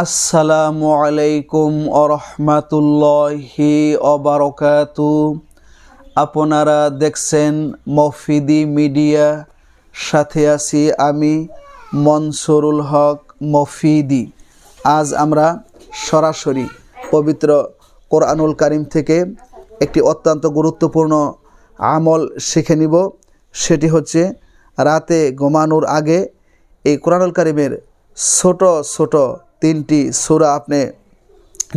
আসসালামু আলাইকুম আরহামাতুল্লাহি অবারকাতু। আপনারা দেখছেন মফিদি মিডিয়া, সাথে আছি আমি মনসুরুল হক মফিদি। আজ আমরা সরাসরি পবিত্র কোরআনুল কারীম থেকে একটি অত্যন্ত গুরুত্বপূর্ণ আমল শিখে নিব। সেটি হচ্ছে রাতে ঘুমানোর আগে এই কোরআনুল কারীমের ছোট ছোট 3টি সূরা আপনি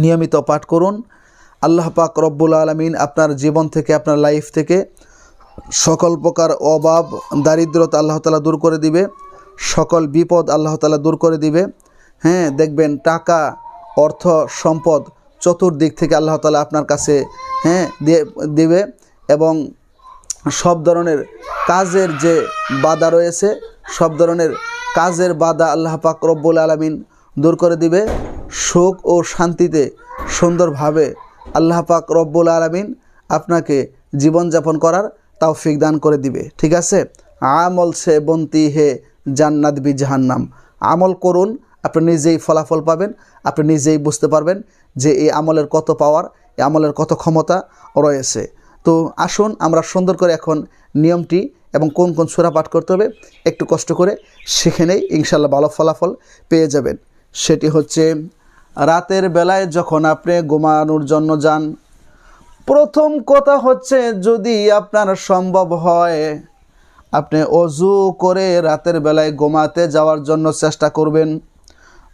নিয়মিত পাঠ করুন। আল্লাহ পাক রব্বুল আলামিন আপনার জীবন থেকে, আপনার লাইফ থেকে সকল প্রকার অভাব দারিদ্রতা আল্লাহ তাআলা দূর করে দিবে, সকল বিপদ আল্লাহ তাআলা দূর করে দিবে। দেখবেন টাকা, অর্থ, সম্পদ চতুর্দিক থেকে আল্লাহ তাআলা আপনার কাছে দিবে এবং সব ধরনের কাজের যে বাধা রয়েছে, সব ধরনের কাজের বাধা আল্লাহ পাক রব্বুল আলামিন দূর করে দিবে। সুখ ও শান্তিতে সুন্দরভাবে আল্লাহ পাক রব্বুল আলামিন আপনাকে জীবনযাপন করার তৌফিক দান করে দিবে। ঠিক আছে, আমল সে বন্তি হে জান্নাত বি জাহান্নাম। আমল করুন, আপনি নিজেই ফলাফল পাবেন, আপনি নিজেই বুঝতে পারবেন যে এই আমলের কত পাওয়ার, এই আমলের কত ক্ষমতা রয়েছে। তো আসুন আমরা সুন্দর করে এখন নিয়মটি এবং কোন কোন সূরা পাঠ করতে হবে একটু কষ্ট করে শিখে নেই, ইনশাআল্লাহ ভালো ফলাফল পেয়ে যাবেন। সেটি হচ্ছে রাতের বেলায় যখন আপনি ঘুমানোর জন্য যান, প্রথম কথা হচ্ছে যদি আপনার সম্ভব হয় আপনি অজু করে রাতের বেলায় ঘুমাতে যাওয়ার জন্য চেষ্টা করবেন।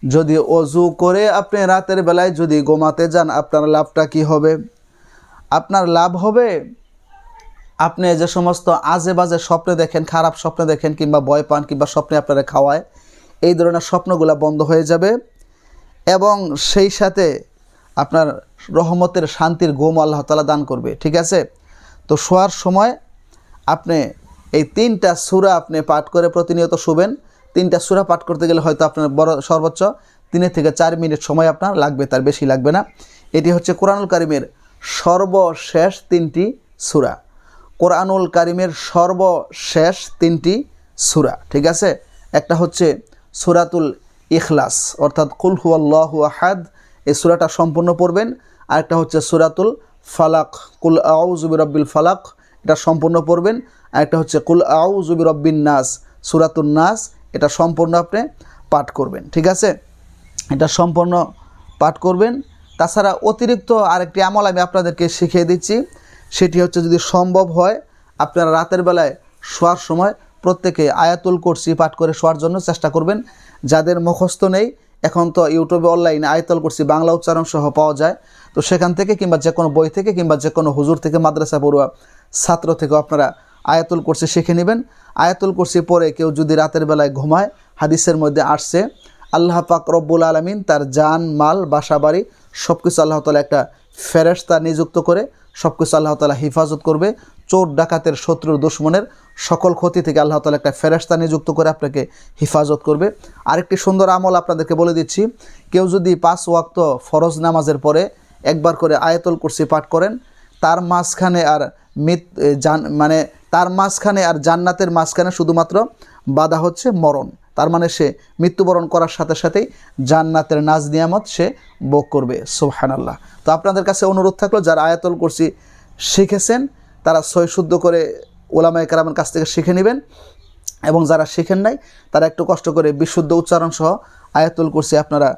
যদি অজু করে আপনি রাতের বেলায় যদি ঘুমাতে যান, আপনার লাভটা কি হবে? আপনার লাভ হবে, আপনি যে সমস্ত আজে বাজে স্বপ্নে দেখেন, খারাপ স্বপ্নে দেখেন, কিংবা ভয় পান, কিংবা স্বপ্নে আপনারা খাওয়ায়, এই ধরনের স্বপ্নগুলো বন্ধ হয়ে যাবে এবং সেই সাথে আপনার রহমতের শান্তির ঘুম আল্লাহ তাআলা দান করবে। ঠিক আছে, তো শোয়ার সময় আপনি এই 3টা সূরা আপনি পাঠ করে প্রতিনিয়ত শুবেন। 3টা সূরা পাঠ করতে গেলে হয়তো আপনার সর্বোচ্চ 3 থেকে 4 মিনিট সময় আপনার লাগবে, তার বেশি লাগবে না। এটি হচ্ছে কোরআনুল কারীমের সর্বশেষ 3টি সূরা, কোরআনুল কারীমের সর্বশেষ 3টি সূরা। ঠিক আছে, একটা হচ্ছে সূরাতুল ইখলাস অর্থাৎ কুল হুয়াল্লাহু আহাদ, এই সূরাটা সম্পূর্ণ পড়বেন। আরেকটা হচ্ছে সূরাতুল ফালাক, কুল আউযু বিরাব্বিল ফালাক, এটা সম্পূর্ণ পড়বেন। আরেকটা হচ্ছে কুল আউযু বিরাব্বিন নাস, সূরাতুন নাস, এটা সম্পূর্ণ আপনি পাঠ করবেন। ঠিক আছে, এটা সম্পূর্ণ পাঠ করবেন। তাছাড়া অতিরিক্ত আরেকটি আমল আমি আপনাদেরকে শিখিয়ে দিচ্ছি। সেটি হচ্ছে যদি সম্ভব হয় আপনারা রাতের বেলায় শোয়ার সময় প্রত্যেকে আয়াতুল কুরসি পাঠ করে শোয়ার জন্য চেষ্টা করবেন। যাদের মুখস্থ নেই, এখন তো ইউটিউবে অনলাইনে আয়াতুল কুরসি বাংলা উচ্চারণ সহ পাওয়া যায়, তো সেখান থেকে কিংবা যে কোনো বই থেকে কিংবা যে কোনো হুজুর থেকে, মাদ্রাসা পড়ুয়া ছাত্র থেকেও আপনারা আয়াতুল কুরসি শিখে নেবেন। আয়াতুল কুরসি পড়ে কেউ যদি রাতের বেলায় ঘুমায়, হাদিসের মধ্যে আসছে আল্লাহ পাক রব্বুল আলামিন তার জান, মাল, বাসা বাড়ি সব কিছু আল্লাহ তাআলা একটা ফেরেশতা নিযুক্ত করে সব কিছু আল্লাহ তাআলা হিফাজত করবে। চোর ডাকাতের, শত্রুর, দুশ্মনের সকল ক্ষতি থেকে আল্লাহ তাআলা একটা ফেরেশতা নিযুক্ত করে আপনাকে হিফাজত করবে। আরেকটি সুন্দর আমল আপনাদেরকে বলে দিচ্ছি, কেউ যদি 5 ওয়াক্ত ফরজ নামাজের পরে একবার করে আয়াতুল কুরসি পাঠ করেন, তার মাঝখানে আর জান্নাতের মাঝখানে শুধুমাত্র বাধা হচ্ছে মরণ। তার মানে সে মৃত্যুবরণ করার সাথে সাথেই জান্নাতের নাজ নিয়ামত সে ভোগ করবে। সুবহানাল্লাহ। তো আপনাদের কাছে অনুরোধ থাকলো, যারা আয়াতুল কুরসি শিখেছেন তারা সই শুদ্ধ করে উলামায়ে কেরামের কাছ থেকে শিখে নেবেন এবং যারা শিখেন নাই তারা একটু কষ্ট করে বিশুদ্ধ উচ্চারণ সহ আয়াতুল কুরসি আপনারা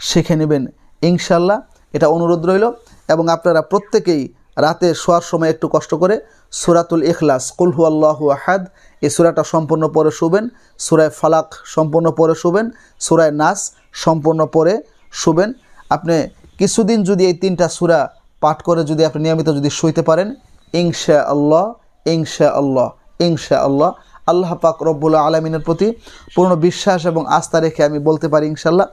শিখে নেবেন ইনশাআল্লাহ। এটা অনুরোধ রইল। এবং আপনারা প্রত্যেকেই রাতে শোয়ার সময় একটু কষ্ট করে সূরাতুল ইখলাস, কুল হুয়াল্লাহু আহাদ, এই সূরাটা সম্পূর্ণ পড়ে শুবেন। সূরায়ে ফালাক সম্পূর্ণ পড়ে শুবেন। সূরায়ে নাস সম্পূর্ণ পড়ে শুবেন। আপনি কিছুদিন যদি এই 3টা সূরা পাঠ করে যদি আপনি নিয়মিত যদি শুইতে পারেন, ইনশাআল্লাহ ইনশাআল্লাহ ইনশাআল্লাহ আল্লাহ পাক রব্বুল আলামিনের প্রতি পূর্ণ বিশ্বাস এবং আস্থা রেখে আমি বলতে পারি ইনশাআল্লাহ,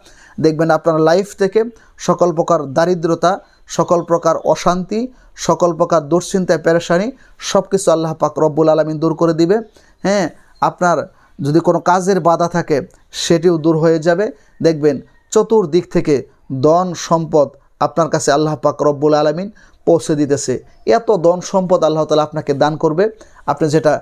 দেখবেন আপনার লাইফ থেকে সকল প্রকার দারিদ্রতা, সকল প্রকার অশান্তি, সকল প্রকার দুশ্চিন্তায় পেরেশানি সব কিছু আল্লাহ পাক রব্বুল আলামিন দূর করে দিবে। আপনার যদি কোনো কাজের বাধা থাকে সেটিও দূর হয়ে যাবে। দেখবেন চতুর্দিক থেকে ধন সম্পদ আপনার কাছে আল্লাহ পাক রব্বুল আলামিন পৌঁছে দিতেছে। এত ধন সম্পদ আল্লাহ তাআলা আপনাকে দান করবে, আপনি যেটা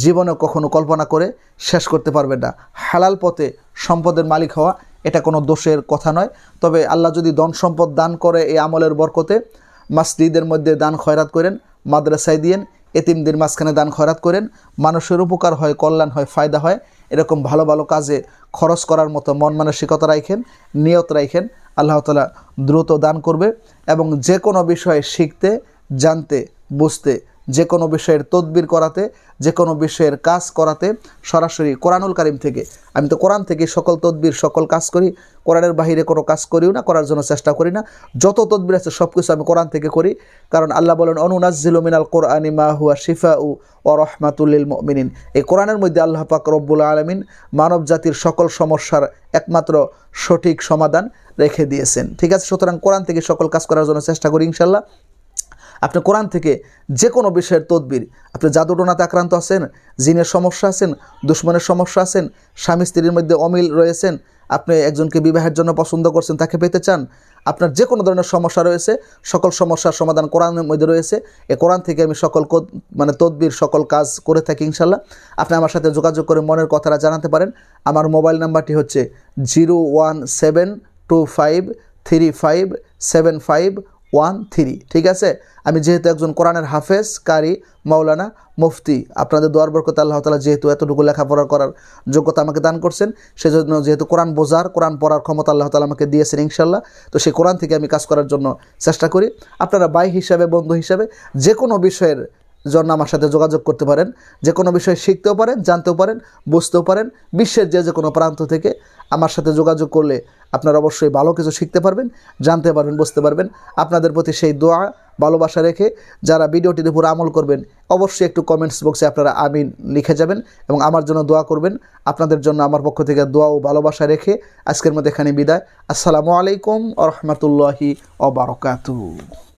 জীবনে কখনো কল্পনা করে শেষ করতে পারবেন না। হালাল পথে সম্পদের মালিক হওয়া এটা কোনো দোষের কথা নয়। তবে আল্লাহ যদি ধন সম্পদ দান করে এই আমলের বরকতে, মসজিদের মধ্যে দান খয়রাত করেন, মাদ্রাসায় দিয়েন, এতিমদের মাঝখানে দান খয়রাত করেন, মানুষের উপকার হয়, কল্যাণ হয়, ফায়দা হয়, এরকম ভালো ভালো কাজে খরচ করার মতো মন মানসিকতা রাখেন, নিয়ত রাখেন, আল্লাহ তাআলা দ্রুত দান করবে। এবং যে কোনো বিষয়ে শিখতে, জানতে, বুঝতে, যে কোনো বিষয়ের তদবির করাতে, যে কোনো বিষয়ের কাজ করাতে সরাসরি কোরআনুল কারীম থেকে, আমি তো কোরআন থেকে সকল তদবির, সকল কাজ করি, কোরআনের বাহিরে কোনো কাজ করিও না, করার জন্য চেষ্টা করি না। যত তদবির আছে সব কিছু আমি কোরআন থেকে করি। কারণ আল্লাহ বলেন, অনুনাজ্জিলু মিনাল কোরআনি মা হুয়া শিফাউ ওয়া রাহমাতুল লিল মুমিনিন। এই কোরআনের মধ্যে আল্লাহ পাক রব্বুল আলামিন মানব জাতির সকল সমস্যার একমাত্র সঠিক সমাধান রেখে দিয়েছেন। ঠিক আছে, সুতরাং কোরআন থেকে সকল কাজ করার জন্য চেষ্টা করি ইনশাল্লাহ। আপনি কোরআন থেকে যে কোনো বিষয়ের তদবির, আপনি জাদুটোনাতে আক্রান্ত আছেন, জিনের সমস্যা আছেন, দুশ্মনের সমস্যা আছেন, স্বামী স্ত্রীর মধ্যে অমিল রয়েছেন, আপনি একজনকে বিবাহের জন্য পছন্দ করছেন, তাকে পেতে চান, আপনার যে কোনো ধরনের সমস্যা রয়েছে, সকল সমস্যার সমাধান কোরআনের মধ্যে রয়েছে। এই কোরআন থেকে আমি সকল তদবির, সকল কাজ করে থাকি ইনশাল্লাহ। আপনি আমার সাথে যোগাযোগ করে মনের কথাটা জানাতে পারেন। আমার মোবাইল নাম্বারটি হচ্ছে 01725357513। ঠিক আছে, আমি যেহেতু একজন কোরআনের হাফেজ, কারি, মাওলানা, মুফতি, আপনাদের দোয়ার বরকতে আল্লাহ তাআলা যেহেতু এতটুকু লেখাপড়া করার যোগ্যতা আমাকে দান করছেন, সেজন্য যেহেতু কোরআন বোঝার, কোরআন পড়ার ক্ষমতা আল্লাহ তাআলা আমাকে দিয়েছেন ইনশাল্লাহ, তো সেই কোরআন থেকে আমি কাজ করার জন্য চেষ্টা করি। আপনারা ভাই হিসাবে, বন্ধু হিসাবে যে কোনো বিষয়ের জন্য আমার সাথে যোগাযোগ করতে পারেন। যে কোনো বিষয় শিখতেও পারেন, জানতেও পারেন, বুঝতেও পারেন। বিশ্বের যে কোনো প্রান্ত থেকে আমার সাথে যোগাযোগ করলে আপনারা অবশ্যই ভালো কিছু শিখতে পারবেন, জানতে পারবেন, বুঝতে পারবেন। আপনাদের প্রতি সেই দোয়া, ভালোবাসা রেখে যারা ভিডিওটির উপর আমল করবেন, অবশ্যই একটু কমেন্টস বক্সে আপনারা আমিন লিখে যাবেন এবং আমার জন্য দোয়া করবেন। আপনাদের জন্য আমার পক্ষ থেকে দোয়া ও ভালোবাসা রেখে আজকের মধ্যে এখানে বিদায়। আসসালামু আলাইকুম ওয়া রাহমাতুল্লাহি ওয়া বারাকাতুহু।